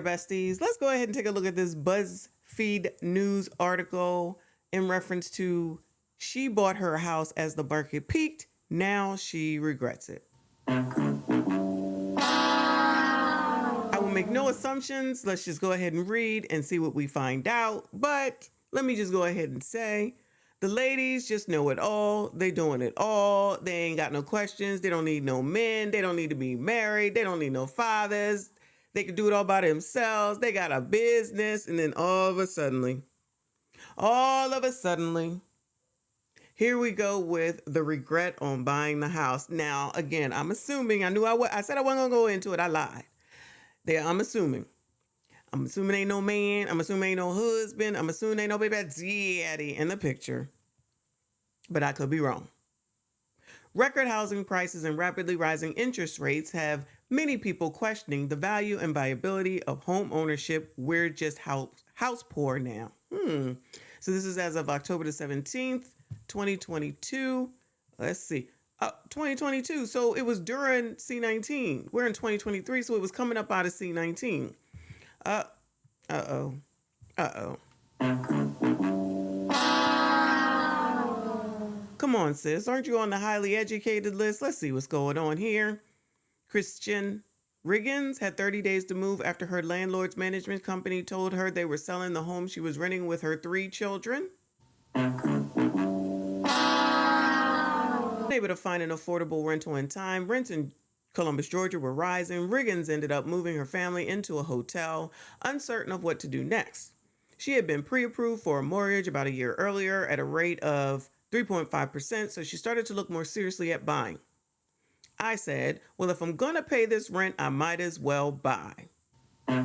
besties. Let's go ahead and take a look at this BuzzFeed News article in reference to she bought her house as the market peaked. Now she regrets it. I will make no assumptions. Let's just go ahead and read and see what we find out. But let me just go ahead and say, the ladies just know it all. They doing it all. They ain't got no questions. They don't need no men. They don't need to be married. They don't need no fathers. They can do it all by themselves. They got a business. And then all of a sudden, here we go with the regret on buying the house. Now, again, I'm assuming, I said I wasn't going to go into it. I lied. I'm assuming ain't no man. I'm assuming ain't no husband. I'm assuming ain't no baby daddy in the picture. But I could be wrong. Record housing prices and rapidly rising interest rates have many people questioning the value and viability of home ownership. We're just house poor now. So this is as of October the 17th, 2022. Let's see. 2022. So it was during C19. We're in 2023, so it was coming up out of C19. Come on, sis. Aren't you on the highly educated list? Let's see what's going on here. Christian Riggins had 30 days to move after her landlord's management company told her they were selling the home she was renting with her 3 children. Able to find an affordable rental in time. Rents in Columbus, Georgia were rising. Riggins ended up moving her family into a hotel, uncertain of what to do next. She had been pre-approved for a mortgage about a year earlier at a rate of 3.5%, so she started to look more seriously at buying. I said, well, if I'm going to pay this rent, I might as well buy. The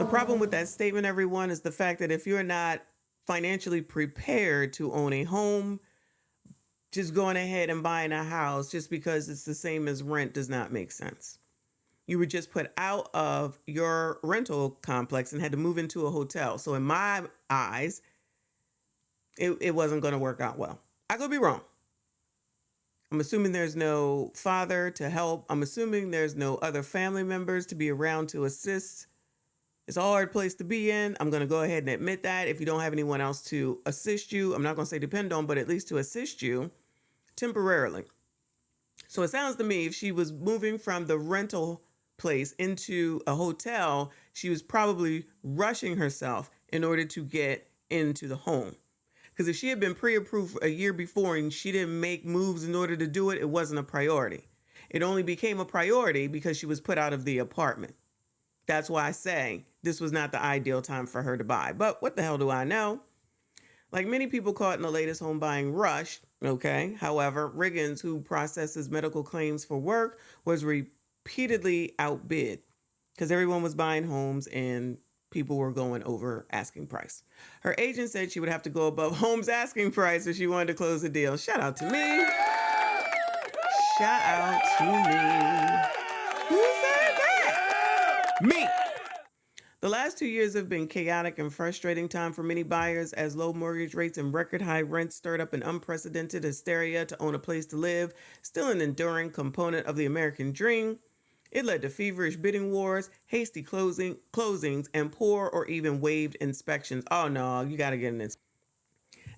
problem with that statement, everyone, is the fact that if you're not financially prepared to own a home, just going ahead and buying a house just because it's the same as rent does not make sense. You were just put out of your rental complex and had to move into a hotel. So in my eyes, it wasn't going to work out well. I could be wrong. I'm assuming there's no father to help. I'm assuming there's no other family members to be around to assist. It's a hard place to be in. I'm going to go ahead and admit that. If you don't have anyone else to assist you, I'm not going to say depend on, but at least to assist you temporarily. So it sounds to me if she was moving from the rental place into a hotel, she was probably rushing herself in order to get into the home. Because if she had been pre-approved a year before and she didn't make moves in order to do it, it wasn't a priority. It only became a priority because she was put out of the apartment. That's why I say this was not the ideal time for her to buy. But what the hell do I know? Like many people caught in the latest home buying rush, okay? However, Riggins, who processes medical claims for work, was repeatedly outbid because everyone was buying homes and people were going over asking price. Her agent said she would have to go above home's asking price if she wanted to close the deal. Shout out to me. Shout out to me. Who said that? Me. The last 2 years have been chaotic and frustrating time for many buyers as low mortgage rates and record high rents stirred up an unprecedented hysteria to own a place to live, still an enduring component of the American dream. It led to feverish bidding wars, hasty closings, and poor or even waived inspections. Oh no, you gotta get in this.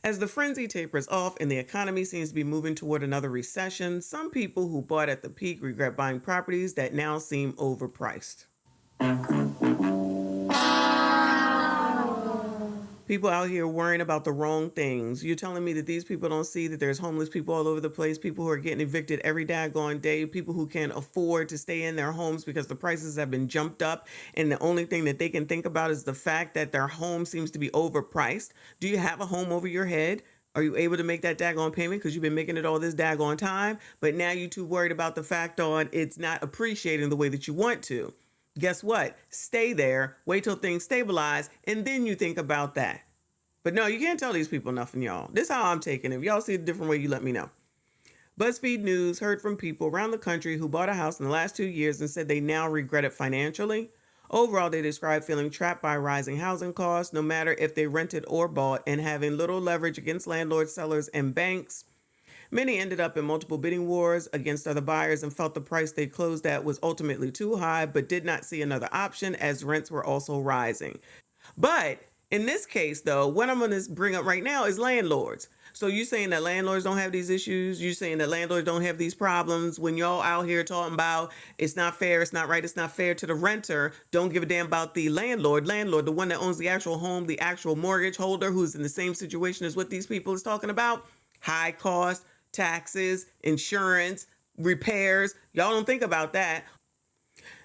As the frenzy tapers off and the economy seems to be moving toward another recession, some people who bought at the peak regret buying properties that now seem overpriced. People out here worrying about the wrong things. You're telling me that these people don't see that there's homeless people all over the place, people who are getting evicted every daggone day, people who can't afford to stay in their homes because the prices have been jumped up, and the only thing that they can think about is the fact that their home seems to be overpriced. Do you have a home over your head? Are you able to make that daggone payment because you've been making it all this daggone time, but now you're too worried about the fact on it's not appreciating the way that you want to? Guess what? Stay there, wait till things stabilize, and then you think about that. But no, you can't tell these people nothing, y'all. This is how I'm taking it. If y'all see it a different way, you let me know. BuzzFeed News heard from people around the country who bought a house in the last 2 years and said they now regret it financially. Overall, they describe feeling trapped by rising housing costs, no matter if they rented or bought, and having little leverage against landlords, sellers, and banks. Many ended up in multiple bidding wars against other buyers and felt the price they closed at was ultimately too high, but did not see another option as rents were also rising. But in this case, though, what I'm going to bring up right now is landlords. So you saying that landlords don't have these issues? You saying that landlords don't have these problems? When y'all out here talking about it's not fair, it's not right, it's not fair to the renter, don't give a damn about the landlord, the one that owns the actual home, the actual mortgage holder who's in the same situation as what these people is talking about. High cost, taxes, insurance, repairs. Y'all don't think about that.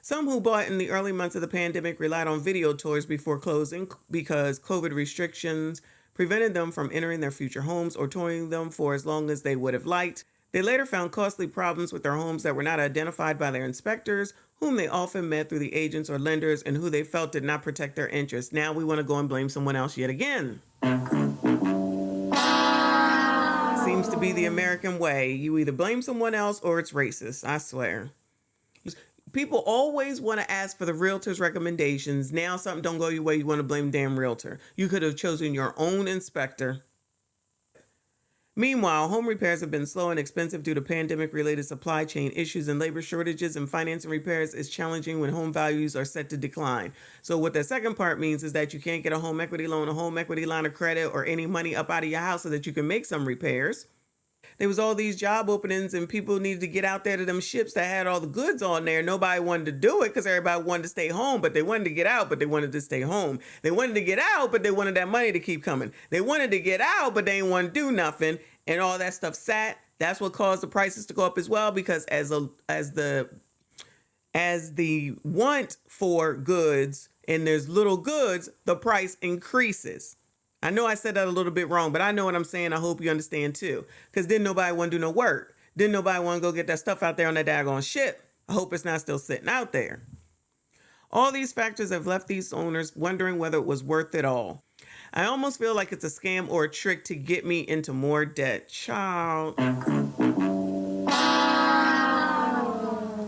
Some who bought in the early months of the pandemic relied on video tours before closing because COVID restrictions prevented them from entering their future homes or touring them for as long as they would have liked. They later found costly problems with their homes that were not identified by their inspectors, whom they often met through the agents or lenders and who they felt did not protect their interests. Now we want to go and blame someone else yet again. Seems to be the American way. You either blame someone else or it's racist, I swear. People always want to ask for the realtor's recommendations. Now something don't go your way, you want to blame damn realtor. You could have chosen your own inspector. Meanwhile, home repairs have been slow and expensive due to pandemic-related supply chain issues and labor shortages, and financing repairs is challenging when home values are set to decline. So what the second part means is that you can't get a home equity loan, a home equity line of credit, or any money up out of your house so that you can make some repairs. There was all these job openings and people needed to get out there to them ships that had all the goods on there. Nobody wanted to do it because everybody wanted to stay home, but they wanted to get out, but they wanted to stay home. They wanted to get out, but they wanted that money to keep coming. They wanted to get out, but they didn't want to do nothing. And all that stuff sat. That's what caused the prices to go up as well, because as the want for goods and there's little goods, the price increases. I know I said that a little bit wrong, but I know what I'm saying. I hope you understand too. Because didn't nobody want to do no work. Didn't nobody want to go get that stuff out there on that daggone ship. I hope it's not still sitting out there. All these factors have left these owners wondering whether it was worth it all. I almost feel like it's a scam or a trick to get me into more debt. Child.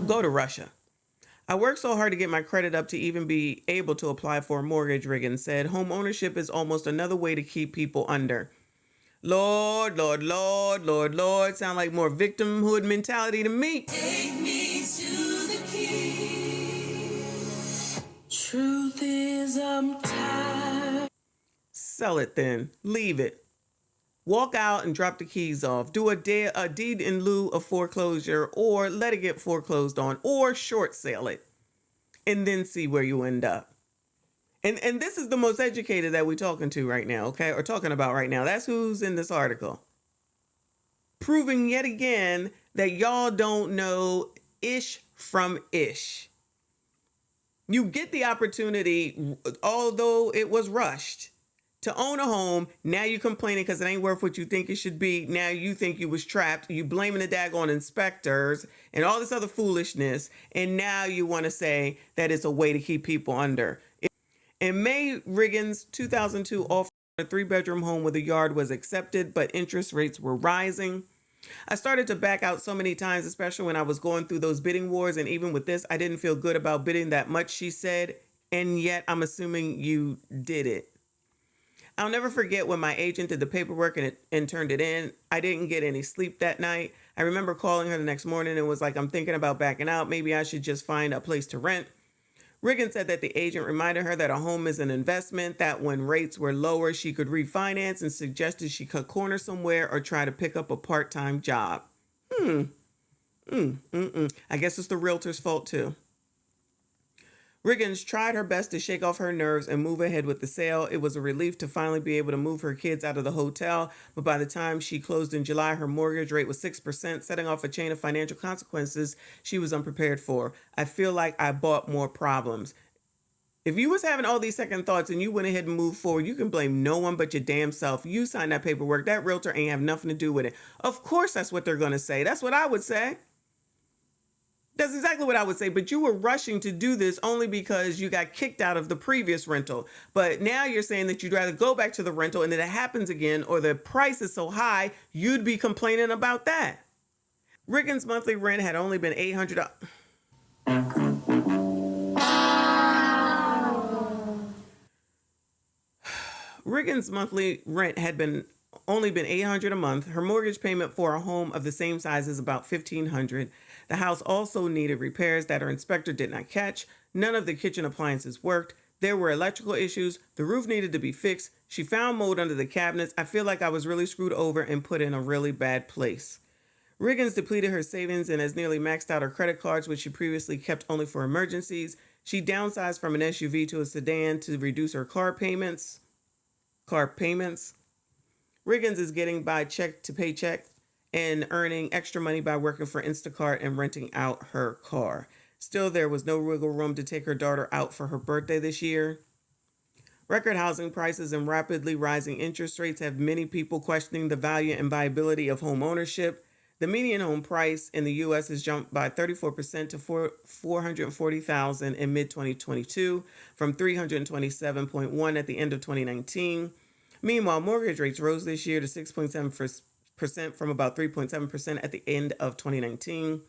Go to Russia. I worked so hard to get my credit up to even be able to apply for a mortgage, Riggins said. Home ownership is almost another way to keep people under. Lord, Lord, Lord, Lord, Lord. Sound like more victimhood mentality to me. Take me to the king. Truth is, I'm tired. Sell it then. Leave it. Walk out and drop the keys off. Do a deed in lieu of foreclosure, or let it get foreclosed on, or short sale it, and then see where you end up. And this is the most educated that we're talking to right now, okay? Or talking about right now. That's who's in this article. Proving yet again that y'all don't know ish from ish. You get the opportunity, although it was rushed, to own a home. Now you're complaining because it ain't worth what you think it should be. Now you think you was trapped. You blaming the daggone inspectors and all this other foolishness. And now you want to say that it's a way to keep people under. In May, Riggins' 2002 offer a 3-bedroom home with a yard was accepted, but interest rates were rising. I started to back out so many times, especially when I was going through those bidding wars. And even with this, I didn't feel good about bidding that much, she said. And yet I'm assuming you did it. I'll never forget when my agent did the paperwork and turned it in. I didn't get any sleep that night. I remember calling her the next morning and was like, I'm thinking about backing out. Maybe I should just find a place to rent. Riggins said that the agent reminded her that a home is an investment, that when rates were lower, she could refinance, and suggested she cut corners somewhere or try to pick up a part-time job. I guess it's the realtor's fault too. Riggins tried her best to shake off her nerves and move ahead with the sale. It was a relief to finally be able to move her kids out of the hotel, but by the time she closed in July, her mortgage rate was 6%, setting off a chain of financial consequences she was unprepared for. I feel like I bought more problems. If you was having all these second thoughts and you went ahead and moved forward, you can blame no one but your damn self. You signed that paperwork. That realtor ain't have nothing to do with it. Of course, that's what they're going to say. That's what I would say. That's exactly what I would say. But you were rushing to do this only because you got kicked out of the previous rental. But now you're saying that you'd rather go back to the rental and then it happens again, or the price is so high, you'd be complaining about that. Riggins' monthly rent had only been $800. Riggins' monthly rent had been only been $800 a month. Her mortgage payment for a home of the same size is about $1,500. The house also needed repairs that her inspector did not catch. None of the kitchen appliances worked. There were electrical issues. The roof needed to be fixed. She found mold under the cabinets. I feel like I was really screwed over and put in a really bad place. Riggins depleted her savings and has nearly maxed out her credit cards, which she previously kept only for emergencies. She downsized from an SUV to a sedan to reduce her car payments. Riggins is getting by check to paycheck and earning extra money by working for Instacart and renting out her car. Still, there was no wiggle room to take her daughter out for her birthday this year. Record housing prices and rapidly rising interest rates have many people questioning the value and viability of home ownership. The median home price in the U.S. has jumped by 34% to $440,000 in mid-2022 from $327.1 at the end of 2019. Meanwhile, mortgage rates rose this year to 6.7% from about 3.7% at the end of 2019.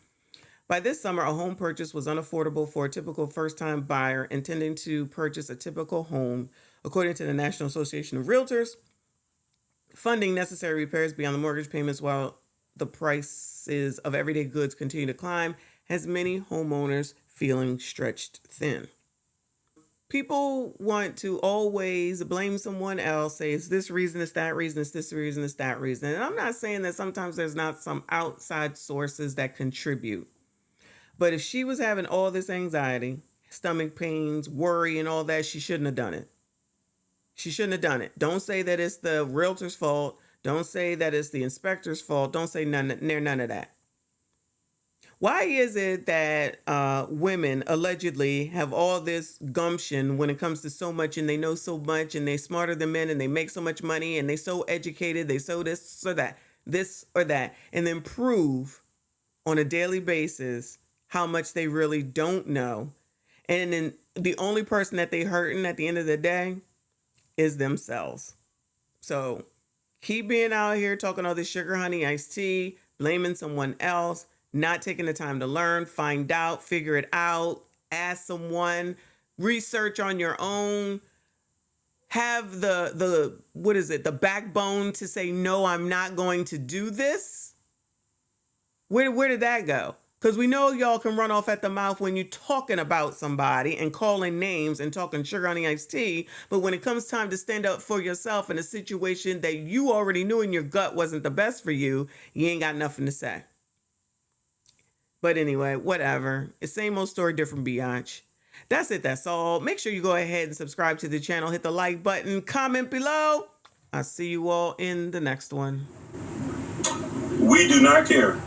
By this summer, a home purchase was unaffordable for a typical first-time buyer intending to purchase a typical home. According to the National Association of Realtors, funding necessary repairs beyond the mortgage payments while the prices of everyday goods continue to climb has many homeowners feeling stretched thin. People want to always blame someone else, say it's this reason, it's that reason, it's this reason, it's that reason. And I'm not saying that sometimes there's not some outside sources that contribute. But if she was having all this anxiety, stomach pains, worry, and all that, she shouldn't have done it. She shouldn't have done it. Don't say that it's the realtor's fault. Don't say that it's the inspector's fault. Don't say none of that. Why is it that women allegedly have all this gumption when it comes to so much and they know so much and they're smarter than men and they make so much money and they're so educated, they so this or that, and then prove on a daily basis how much they really don't know. And then the only person that they hurting at the end of the day is themselves. So keep being out here talking all this sugar, honey, iced tea, blaming someone else, not taking the time to learn, find out, figure it out, ask someone, research on your own, have the backbone to say, no, I'm not going to do this. Where did that go? Because we know y'all can run off at the mouth when you're talking about somebody and calling names and talking sugar, honey, iced tea. But when it comes time to stand up for yourself in a situation that you already knew in your gut wasn't the best for you, you ain't got nothing to say. But anyway, whatever. It's same old story, different biatch. That's it. That's all. Make sure you go ahead and subscribe to the channel. Hit the like button. Comment below. I'll see you all in the next one. We do not care.